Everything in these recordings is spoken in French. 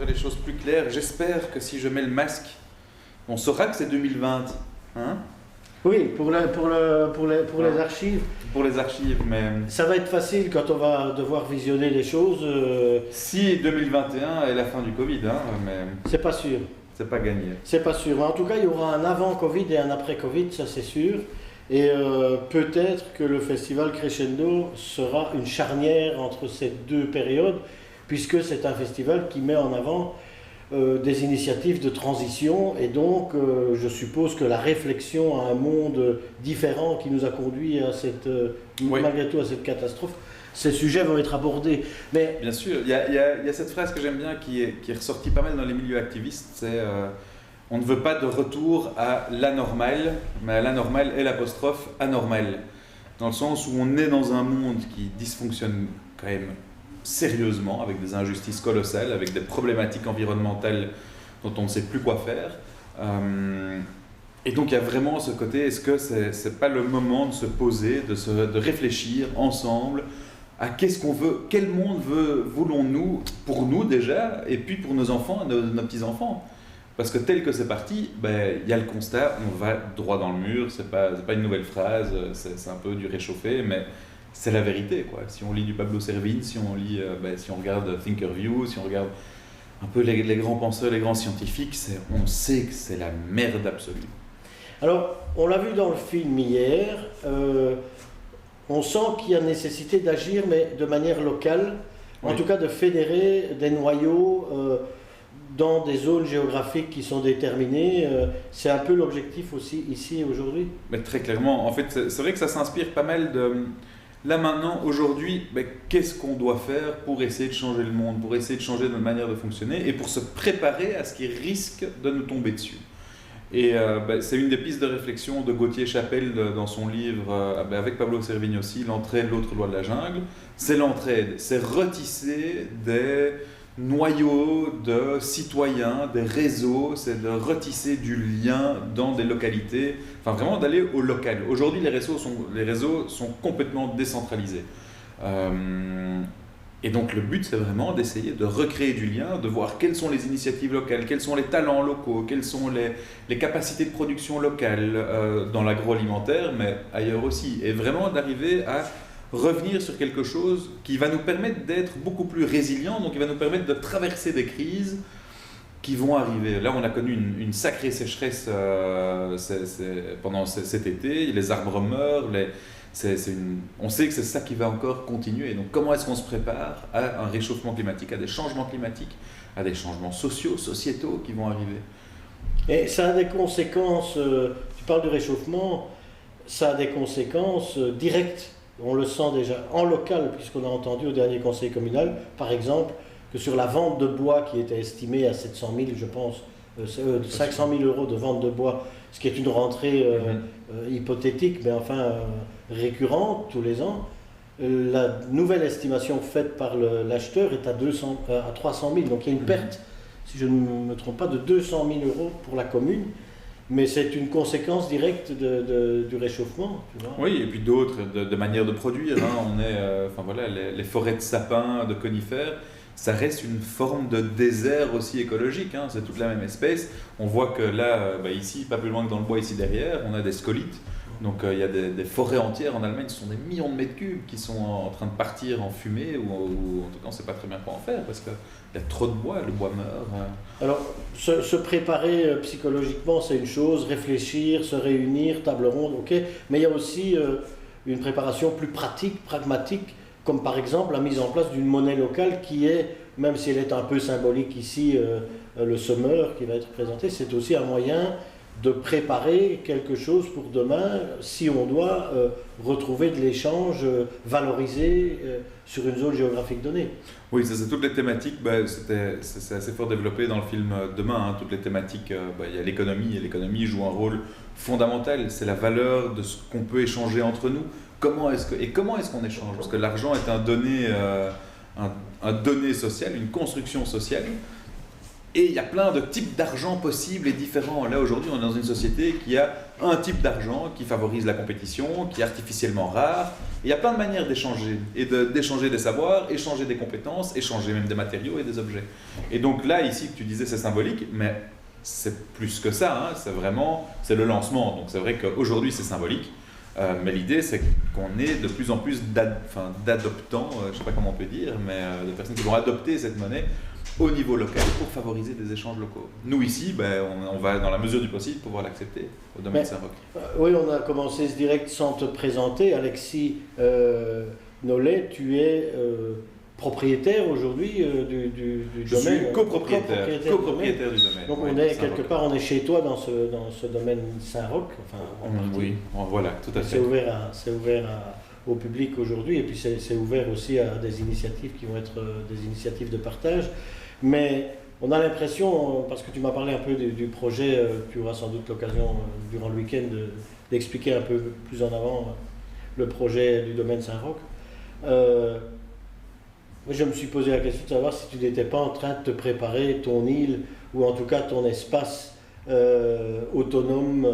rendre les choses plus claires, j'espère que si je mets le masque, on saura que c'est 2020. Hein? Oui, pour les archives. Pour les archives, mais... Ça va être facile quand on va devoir visionner les choses. Si 2021 est la fin du Covid, hein, mais... C'est pas sûr. C'est pas gagné. C'est pas sûr. En tout cas, il y aura un avant Covid et un après Covid, ça c'est sûr. Et peut-être que le festival Crescendo sera une charnière entre ces deux périodes, puisque c'est un festival qui met en avant des initiatives de transition, et donc je suppose que la réflexion à un monde différent qui nous a conduit à malgré tout à cette catastrophe, ces sujets vont être abordés. Mais bien sûr, il y a cette phrase que j'aime bien qui est ressortie pas mal dans les milieux activistes, c'est on ne veut pas de retour à l'anormal, mais à l'anormal et l'apostrophe anormal, dans le sens où on est dans un monde qui dysfonctionne quand même sérieusement, avec des injustices colossales, avec des problématiques environnementales dont on ne sait plus quoi faire. Et donc il y a vraiment ce côté, est-ce que c'est pas le moment de se poser, de réfléchir ensemble à qu'est-ce qu'on veut, quel monde voulons-nous, pour nous déjà, et puis pour nos enfants, nos petits-enfants. Parce que tel que c'est parti, il y a le constat, on va droit dans le mur, c'est pas une nouvelle phrase, c'est un peu du réchauffé, mais c'est la vérité, quoi. Si on lit du Pablo Servigne, si on regarde Thinkerview, si on regarde un peu les grands penseurs, les grands scientifiques, on sait que c'est la merde absolue. Alors, on l'a vu dans le film hier, on sent qu'il y a nécessité d'agir, mais de manière locale, en tout cas de fédérer des noyaux dans des zones géographiques qui sont déterminées. C'est un peu l'objectif aussi ici aujourd'hui. Mais très clairement, en fait, c'est vrai que ça s'inspire pas mal de... Là maintenant, aujourd'hui, qu'est-ce qu'on doit faire pour essayer de changer le monde, pour essayer de changer notre manière de fonctionner et pour se préparer à ce qui risque de nous tomber dessus. Et c'est une des pistes de réflexion de Gauthier Chapelle dans son livre, avec Pablo Servigne aussi, L'entraide, l'autre loi de la jungle. C'est l'entraide, c'est retisser des noyaux de citoyens, des réseaux, c'est de retisser du lien dans des localités, enfin vraiment d'aller au local. Aujourd'hui, les réseaux sont complètement décentralisés. Et donc le but, c'est vraiment d'essayer de recréer du lien, de voir quelles sont les initiatives locales, quels sont les talents locaux, quelles sont les capacités de production locales dans l'agroalimentaire, mais ailleurs aussi. Et vraiment d'arriver à revenir sur quelque chose qui va nous permettre d'être beaucoup plus résilients, donc qui va nous permettre de traverser des crises qui vont arriver. Là, on a connu une sacrée sécheresse pendant cet été, les arbres meurent, on sait que c'est ça qui va encore continuer. Donc comment est-ce qu'on se prépare à un réchauffement climatique, à des changements climatiques, à des changements sociétaux qui vont arriver? Et ça a des conséquences, tu parles du réchauffement, ça a des conséquences directes. On le sent déjà en local, puisqu'on a entendu au dernier conseil communal, par exemple, que sur la vente de bois qui était estimée à 700 000, je pense, 500 000 euros de vente de bois, ce qui est une rentrée hypothétique, mais enfin récurrente tous les ans, la nouvelle estimation faite par l'acheteur est à 300 000. Donc il y a une perte, si je ne me trompe pas, de 200 000 euros pour la commune. Mais c'est une conséquence directe du réchauffement. Tu vois. Oui, et puis d'autres, de manières de produire. Hein. Les forêts de sapins, de conifères, ça reste une forme de désert aussi écologique. Hein. C'est toute la même espèce. On voit que là, ici, pas plus loin que dans le bois, ici derrière, on a des scolites. Donc il y a des forêts entières en Allemagne, ce sont des millions de mètres cubes qui sont en train de partir en fumée, ou en tout cas on ne sait pas très bien quoi en faire, parce qu'il y a trop de bois, le bois meurt. Alors, se préparer psychologiquement, c'est une chose, réfléchir, se réunir, table ronde, ok, mais il y a aussi une préparation plus pratique, pragmatique, comme par exemple la mise en place d'une monnaie locale qui est, même si elle est un peu symbolique ici, le semeur qui va être présenté, c'est aussi un moyen de préparer quelque chose pour demain, si on doit retrouver de l'échange valorisé sur une zone géographique donnée. Oui, ça c'est toutes les thématiques, c'est assez fort développé dans le film Demain, hein, toutes les thématiques, il y a l'économie, et l'économie joue un rôle fondamental, c'est la valeur de ce qu'on peut échanger entre nous. Comment est-ce qu'on échange? Parce que l'argent est un donné social, une construction sociale. Et il y a plein de types d'argent possibles et différents. Là, aujourd'hui, on est dans une société qui a un type d'argent qui favorise la compétition, qui est artificiellement rare. Et il y a plein de manières d'échanger, et d'échanger des savoirs, échanger des compétences, échanger même des matériaux et des objets. Et donc là, ici, tu disais c'est symbolique, mais c'est plus que ça, hein. C'est le lancement. Donc c'est vrai qu'aujourd'hui, c'est symbolique. Mais l'idée, c'est qu'on ait de plus en plus d'adoptants, je ne sais pas comment on peut dire, mais de personnes qui vont adopter cette monnaie au niveau local pour favoriser des échanges locaux. Nous ici, on va dans la mesure du possible pouvoir l'accepter au domaine Saint-Roch. Oui, on a commencé ce direct sans te présenter. Alexis Nollet, tu es propriétaire aujourd'hui du domaine. Je suis copropriétaire du domaine. Donc on est quelque part, on est chez toi dans ce domaine Saint-Roch. Enfin, oui, voilà, tout à fait. C'est ouvert au public aujourd'hui, et puis c'est ouvert aussi à des initiatives qui vont être des initiatives de partage. Mais on a l'impression, parce que tu m'as parlé un peu du projet, tu auras sans doute l'occasion durant le week-end d'expliquer un peu plus en avant le projet du domaine Saint-Roch. Je me suis posé la question de savoir si tu n'étais pas en train de te préparer ton île, ou en tout cas ton espace autonome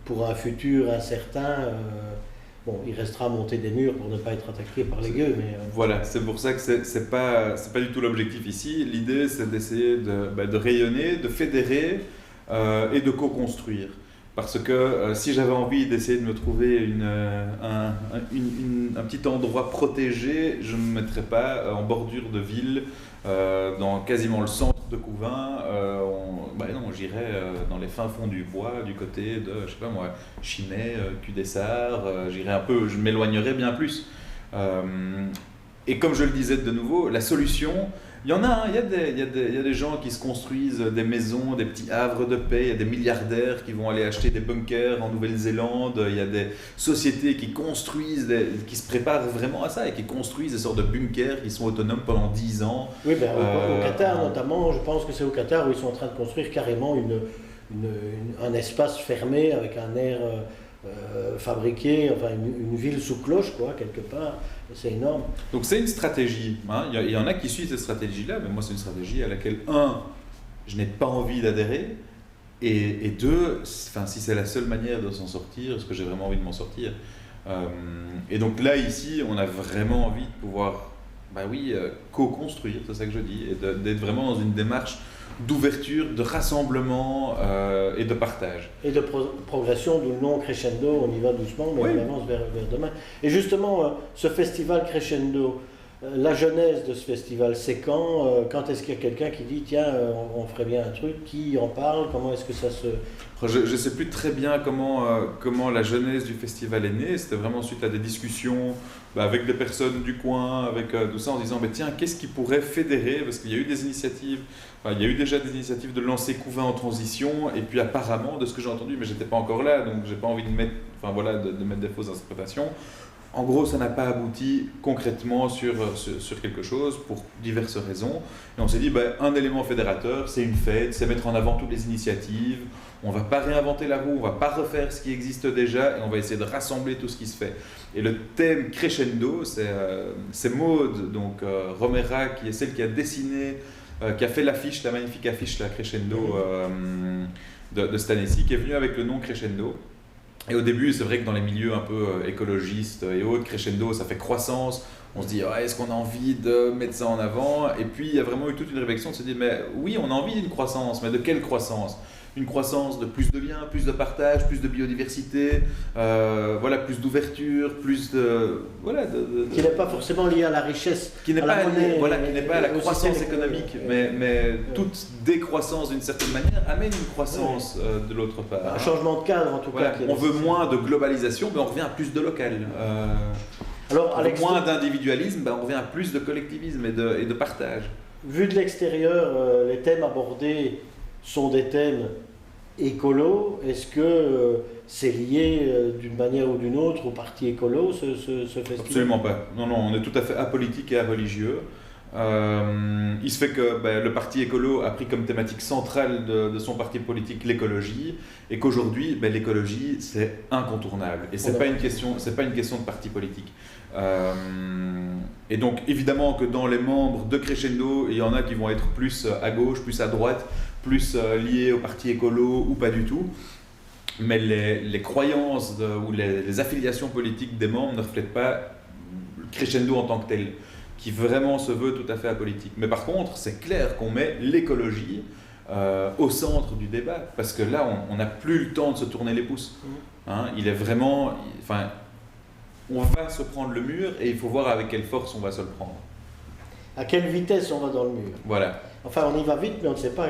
pour un futur incertain. Bon, il restera à monter des murs pour ne pas être attaqué par les gueux, mais... Voilà, c'est pour ça que c'est pas du tout l'objectif ici. L'idée, c'est d'essayer de rayonner, de fédérer et de co-construire. Parce que si j'avais envie d'essayer de me trouver un petit endroit protégé, je ne me mettrais pas en bordure de ville, dans quasiment le centre de Couvain. Non, j'irais dans les fins fonds du bois, du côté de, je sais pas moi, Chimay, Cudessart, j'irais un peu, je m'éloignerais bien plus. Et comme je le disais de nouveau, la solution, il y en a, hein, il y a des gens qui se construisent des maisons, des petits havres de paix, il y a des milliardaires qui vont aller acheter des bunkers en Nouvelle-Zélande, il y a des sociétés qui construisent, qui se préparent vraiment à ça et qui construisent des sortes de bunkers qui sont autonomes pendant 10 ans. Oui, au Qatar notamment, je pense que c'est au Qatar où ils sont en train de construire carrément un espace fermé avec un air fabriqué, enfin une ville sous cloche, quoi, quelque part. C'est énorme. Donc c'est une stratégie, hein. Il y en a qui suivent cette stratégie-là, mais moi c'est une stratégie à laquelle, je n'ai pas envie d'adhérer, et deux, si c'est la seule manière de s'en sortir, est-ce que j'ai vraiment envie de m'en sortir? Et donc là, ici, on a vraiment envie de pouvoir, co-construire, c'est ça que je dis, et d'être vraiment dans une démarche d'ouverture, de rassemblement et de partage. Et de progression, d'où le nom Crescendo, on y va doucement, mais on avance vers demain. Et justement, ce festival Crescendo, la genèse de ce festival, c'est quand est-ce qu'il y a quelqu'un qui dit, tiens, on ferait bien un truc, qui en parle, comment est-ce que ça se... Je ne sais plus très bien comment la genèse du festival est née. C'était vraiment suite à des discussions avec des personnes du coin, avec tout ça, en disant tiens, qu'est-ce qui pourrait fédérer? Parce qu'il y a eu des initiatives, il y a eu déjà des initiatives de lancer Couvain en transition, et puis apparemment, de ce que j'ai entendu, mais j'étais pas encore là, donc j'ai pas envie de mettre, de mettre des fausses interprétations. En gros, ça n'a pas abouti concrètement sur quelque chose pour diverses raisons. Et on s'est dit, un élément fédérateur, c'est une fête, c'est mettre en avant toutes les initiatives. On ne va pas réinventer la roue, on ne va pas refaire ce qui existe déjà, et on va essayer de rassembler tout ce qui se fait. Et le thème Crescendo, c'est Maud, donc Romera, qui est celle qui a dessiné, qui a fait l'affiche, la magnifique affiche, la Crescendo de cette année-ci, qui est venue avec le nom Crescendo. Et au début, c'est vrai que dans les milieux un peu écologistes et autres, Crescendo, ça fait croissance. On se dit, est-ce qu'on a envie de mettre ça en avant? Et puis, il y a vraiment eu toute une réflexion de se dire, mais oui, on a envie d'une croissance, mais de quelle croissance? Une croissance de plus de liens, plus de partage, plus de biodiversité, plus d'ouverture, plus de... Qui n'est pas forcément lié à la richesse, qui n'est pas à la croissance économique, mais toute décroissance d'une certaine manière amène une croissance de l'autre part. Un changement de cadre en tout cas. On veut moins de globalisation, mais on revient à plus de local. Alors, moins d'individualisme, on revient à plus de collectivisme et de partage. Vu de l'extérieur, les thèmes abordés sont des thèmes écolo. Est-ce que c'est lié d'une manière ou d'une autre au parti écolo, ce festival? Absolument pas. Non, on est tout à fait apolitique et areligieux. Il se fait que le parti écolo a pris comme thématique centrale de son parti politique l'écologie, et qu'aujourd'hui l'écologie c'est incontournable, et c'est pas une question de parti politique. Et donc évidemment que dans les membres de Crescendo, il y en a qui vont être plus à gauche, plus à droite, plus liés au parti écolo ou pas du tout. Mais les croyances ou les affiliations politiques des membres ne reflètent pas Crescendo en tant que tel, qui vraiment se veut tout à fait apolitique. Mais par contre, c'est clair qu'on met l'écologie au centre du débat, parce que là, on n'a plus le temps de se tourner les pouces. Hein, il est vraiment... on va se prendre le mur, et il faut voir avec quelle force on va se le prendre. À quelle vitesse on va dans le mur. Voilà. Enfin, on y va vite, mais on ne sait pas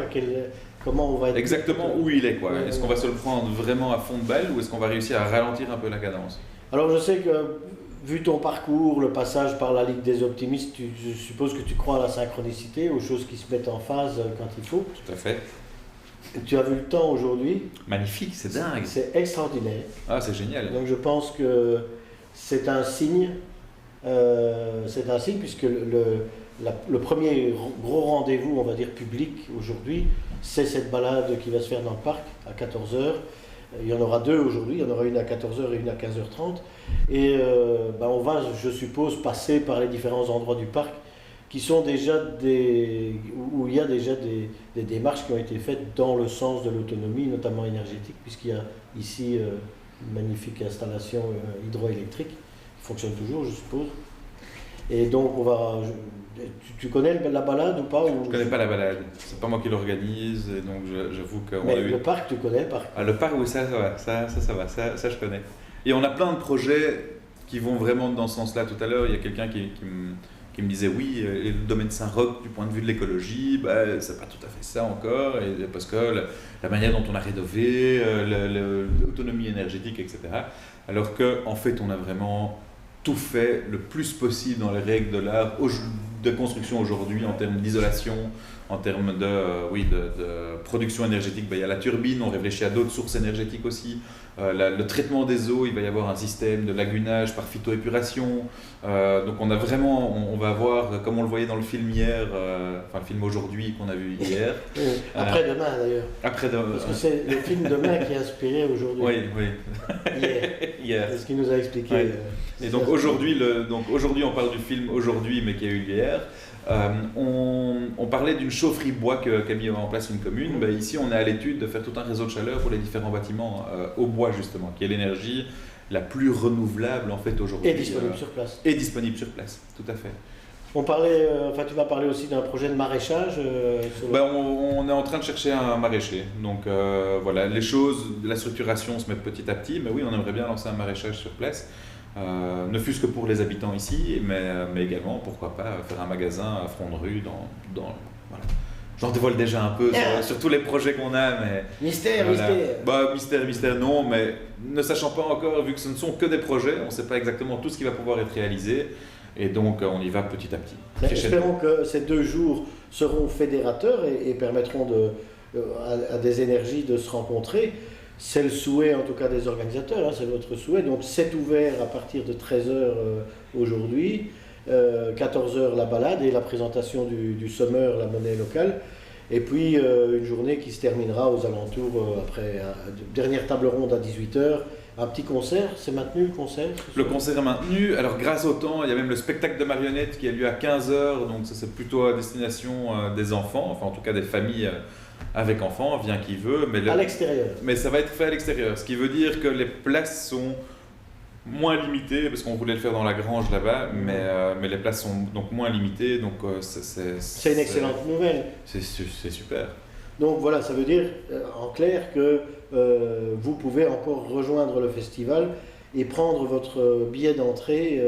comment on va être... Exactement où il est, quoi. Est-ce qu'on va se le prendre vraiment à fond de balle, ou est-ce qu'on va réussir à ralentir un peu la cadence? Alors, je sais que, vu ton parcours, le passage par la Ligue des optimistes, je suppose que tu crois à la synchronicité, aux choses qui se mettent en phase quand il faut. Tout à fait. Tu as vu le temps aujourd'hui. Magnifique, c'est dingue. C'est extraordinaire. Ah, c'est génial. Donc, je pense que c'est un signe. Puisque le premier gros rendez-vous, on va dire public aujourd'hui, c'est cette balade qui va se faire dans le parc à 14h. Il y en aura deux aujourd'hui, il y en aura une à 14h et une à 15h30. Et on va, je suppose, passer par les différents endroits du parc qui sont déjà où il y a déjà des démarches qui ont été faites dans le sens de l'autonomie, notamment énergétique, puisqu'il y a ici une magnifique installation hydroélectrique qui fonctionne toujours, je suppose. Et donc, tu connais la balade ou pas? Je connais pas la balade. C'est pas moi qui l'organise, et donc j'avoue qu'on Mais a eu... le parc, tu connais le parc? Ah, le parc, oui, ça va. Ça va. Ça, je connais. Et on a plein de projets qui vont vraiment dans ce sens-là. Tout à l'heure, il y a quelqu'un qui me disait oui, le domaine Saint-Roch, du point de vue de l'écologie, c'est pas tout à fait ça encore, et parce que la manière dont on a rénové, l'autonomie énergétique, etc. Alors qu'en fait, on a vraiment tout fait le plus possible dans les règles de l'art de construction aujourd'hui, en termes d'isolation, en termes de production énergétique. Il y a la turbine, on réfléchit à d'autres sources énergétiques aussi. Le traitement des eaux, il va y avoir un système de lagunage par phytoépuration. Donc on va avoir, comme on le voyait dans le film hier, le film aujourd'hui qu'on a vu hier. Après-demain d'ailleurs. Après-demain. Parce que c'est le film demain qui a inspiré aujourd'hui. Oui. Hier. C'est ce qu'il nous a expliqué. Ouais. Et donc aujourd'hui, on parle du film aujourd'hui, mais qui a eu hier. On parlait d'une chaufferie bois qu'a mis en place une commune. Ici, on est à l'étude de faire tout un réseau de chaleur pour les différents bâtiments au bois, justement, qui est l'énergie la plus renouvelable en fait aujourd'hui. Et disponible sur place. Et disponible sur place, tout à fait. Tu vas parler aussi d'un projet de maraîchage on est en train de chercher un maraîcher. Donc voilà, la structuration se met petit à petit, mais oui, on aimerait bien lancer un maraîchage sur place. Ne fût-ce que pour les habitants ici, mais également, pourquoi pas, faire un magasin à front de rue voilà. J'en dévoile déjà un peu sur tous les projets qu'on a, mais... Mystère. Mystère, non, mais ne sachant pas encore, vu que ce ne sont que des projets, on ne sait pas exactement tout ce qui va pouvoir être réalisé, et donc on y va petit à petit. Espérons que ces 2 jours seront fédérateurs et permettront à des énergies de se rencontrer. C'est le souhait en tout cas des organisateurs, c'est votre souhait. Donc c'est ouvert à partir de 13h aujourd'hui, 14h la balade et la présentation du Summer, la monnaie locale. Et puis une journée qui se terminera aux alentours, après dernière table ronde à 18h. Un petit concert, c'est maintenu le concert? Le concert est maintenu. Alors grâce au temps, il y a même le spectacle de marionnettes qui a lieu à 15h, donc ça c'est plutôt à destination des enfants, enfin en tout cas des familles avec enfants, vient qui veut. À l'extérieur. Mais ça va être fait à l'extérieur, ce qui veut dire que les places sont moins limitées, parce qu'on voulait le faire dans la grange là-bas, mais les places sont donc moins limitées, donc c'est une excellente nouvelle. C'est super. Donc voilà, ça veut dire en clair que vous pouvez encore rejoindre le festival et prendre votre billet d'entrée,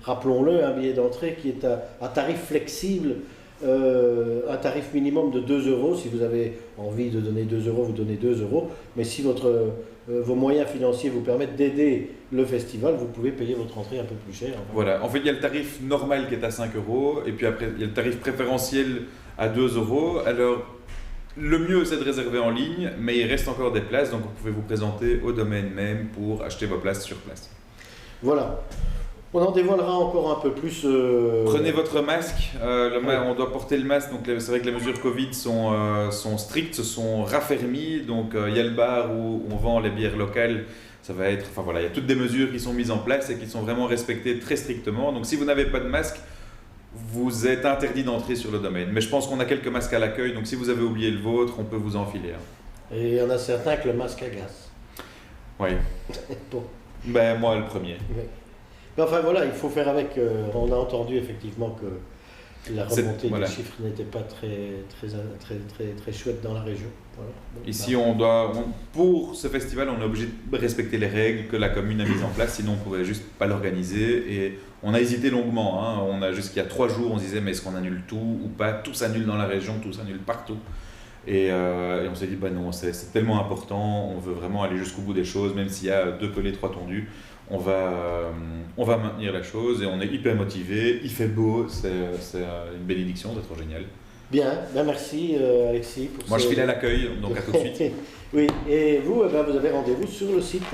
rappelons-le, un billet d'entrée qui est à tarif flexible, un tarif minimum de 2 €. Si vous avez envie de donner 2 €, vous donnez 2 €. Mais si vos moyens financiers vous permettent d'aider le festival, vous pouvez payer votre entrée un peu plus cher. Voilà, en fait il y a le tarif normal qui est à 5 €, et puis après il y a le tarif préférentiel à 2 €. Alors le mieux c'est de réserver en ligne, mais il reste encore des places, donc vous pouvez vous présenter au domaine même pour acheter vos places sur place. Voilà. On en dévoilera encore un peu plus. Prenez votre masque. On doit porter le masque. Donc c'est vrai que les mesures Covid sont strictes, sont raffermies. Donc il y a le bar où on vend les bières locales. Ça va être, enfin voilà, il y a toutes des mesures qui sont mises en place et qui sont vraiment respectées très strictement. Donc si vous n'avez pas de masque, vous êtes interdit d'entrer sur le domaine. Mais je pense qu'on a quelques masques à l'accueil. Donc si vous avez oublié le vôtre, on peut vous enfiler. Et il y en a certains que le masque agace. Oui. Bon. Ben moi le premier. Oui. Mais enfin voilà, il faut faire avec. On a entendu effectivement que la remontée des chiffres n'était pas très chouette dans la région. Voilà. Donc, ici, pour ce festival, on est obligé de respecter les règles que la commune a mises en place, sinon on ne pouvait juste pas l'organiser. Et on a hésité longuement. On a jusqu'il y a 3 jours, on se disait mais est-ce qu'on annule tout ou pas? Tout s'annule dans la région, tout s'annule partout. Et on s'est dit bah non, c'est tellement important, on veut vraiment aller jusqu'au bout des choses, même s'il y a 2 pelés, 3 tondus. On va maintenir la chose et on est hyper motivé, il fait beau, c'est une bénédiction, c'est trop génial. Bien, ben merci Alexis. Moi je file à l'accueil, donc à tout de suite. Oui, et vous, vous avez rendez-vous sur le site.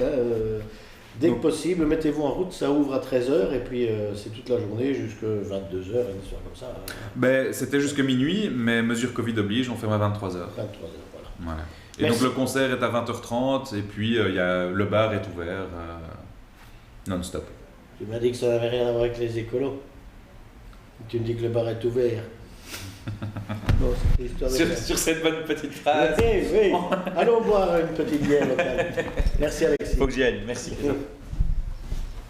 Dès que possible, mettez-vous en route, ça ouvre à 13h et puis c'est toute la journée jusqu'à 22h, une histoire comme ça. Ben, c'était jusque minuit, mais mesure Covid oblige, on ferme à 23h. 23h, voilà. Et donc le concert est à 20h30 et puis le bar est ouvert non-stop. Tu m'as dit que ça n'avait rien à voir avec les écolos. Tu me dis que le bar est ouvert. Bon, sur cette bonne petite phrase. Oui. Allons boire une petite bière locale. Merci Alexis. Faut que j'y aille, merci.